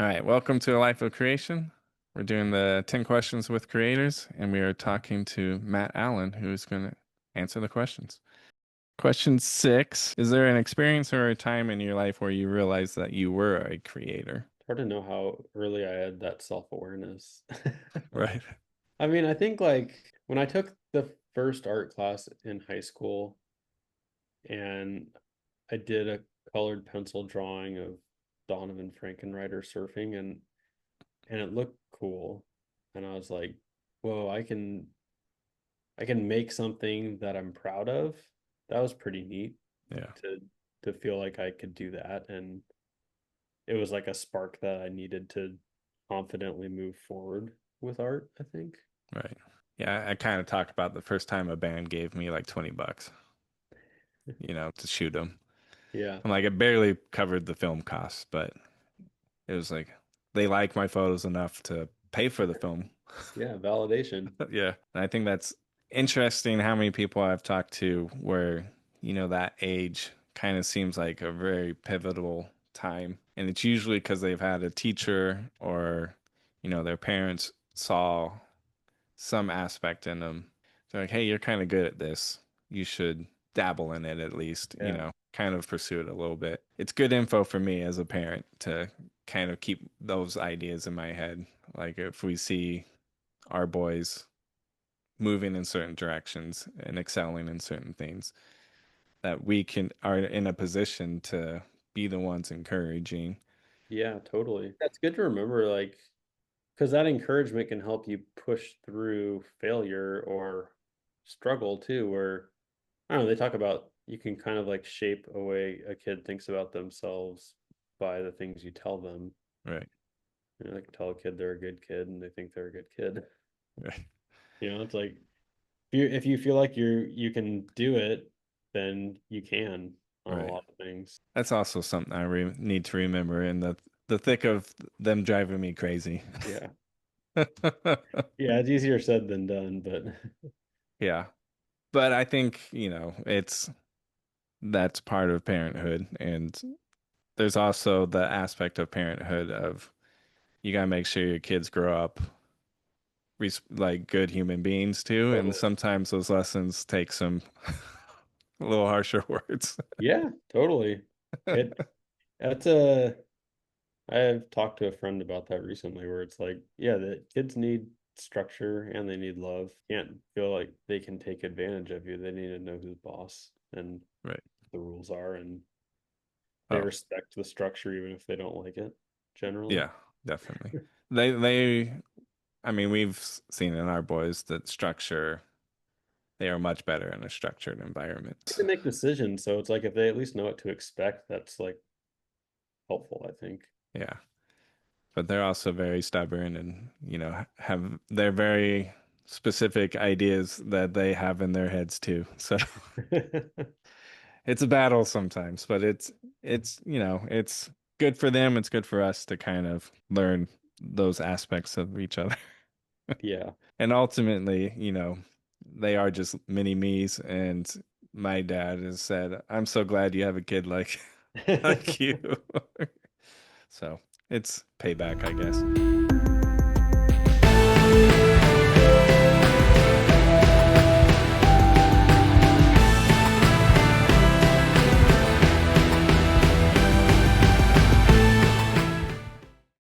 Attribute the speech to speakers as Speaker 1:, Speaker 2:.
Speaker 1: All right, welcome to A Life of Creation. We're doing the 10 questions with creators, and we are talking to Matt Allen, who is going to answer the questions. Question 6: is there an experience or a time in your life where you realized that you were a creator?
Speaker 2: It's hard to know how early I had that self-awareness.
Speaker 1: Right.
Speaker 2: I mean, I think like when I took the first art class in high school and I did a colored pencil drawing of Donovan Frankenreiter surfing and it looked cool. And I was like, whoa, I can make something that I'm proud of. That was pretty neat
Speaker 1: Yeah.
Speaker 2: to to feel like I could do that. And it was like a spark that I needed to confidently move forward with art, I think.
Speaker 1: Right. Yeah, I kind of talked about the first time a band gave me like $20, to shoot them.
Speaker 2: Yeah.
Speaker 1: I'm like, it barely covered the film costs, but it was like they like my photos enough to pay for the film.
Speaker 2: Yeah, validation.
Speaker 1: Yeah. And I think that's interesting how many people I've talked to where, that age kind of seems like a very pivotal time. And it's usually because they've had a teacher or, their parents saw some aspect in them. They're like, hey, you're kind of good at this. You should dabble in it at least,
Speaker 2: Yeah.
Speaker 1: kind of pursue it a little bit. It's good info for me as a parent to kind of keep those ideas in my head. Like if we see our boys moving in certain directions and excelling in certain things that we can are in a position to be the ones encouraging.
Speaker 2: Yeah, totally. That's good to remember, like, because that encouragement can help you push through failure or struggle too, where I don't know, they talk about you can kind of like shape a way a kid thinks about themselves by the things you tell them.
Speaker 1: Right.
Speaker 2: Like tell a kid they're a good kid and they think they're a good kid.
Speaker 1: Right.
Speaker 2: It's like if you feel like you can do it, then you can on a
Speaker 1: Right.
Speaker 2: lot of things.
Speaker 1: That's also something I need to remember in the thick of them driving me crazy.
Speaker 2: Yeah. Yeah, it's easier said than done, but
Speaker 1: Yeah. But I think, that's part of parenthood. And there's also the aspect of parenthood of you got to make sure your kids grow up like good human beings too. And
Speaker 2: totally.
Speaker 1: sometimes those lessons take some a little harsher words.
Speaker 2: Yeah, totally. It that's a I've talked to a friend about that recently where it's like, yeah, the kids need structure and they need love. Can't feel like they can take advantage of you. They need to know who's boss and
Speaker 1: Right.
Speaker 2: the rules are, and they
Speaker 1: Oh,
Speaker 2: respect the structure even if they don't like it, generally.
Speaker 1: yeah, definitely. They I mean, we've seen in our boys that structure, they are much better in a structured environment.
Speaker 2: They make decisions, so it's like if they at least know what to expect, that's like helpful, I think.
Speaker 1: Yeah. But they're also very stubborn and, have their very specific ideas that they have in their heads too. So it's a battle sometimes, but it's good for them. It's good for us to kind of learn those aspects of each other.
Speaker 2: Yeah.
Speaker 1: And ultimately, they are just mini me's. And my dad has said, I'm so glad you have a kid like like you. So it's payback, I guess.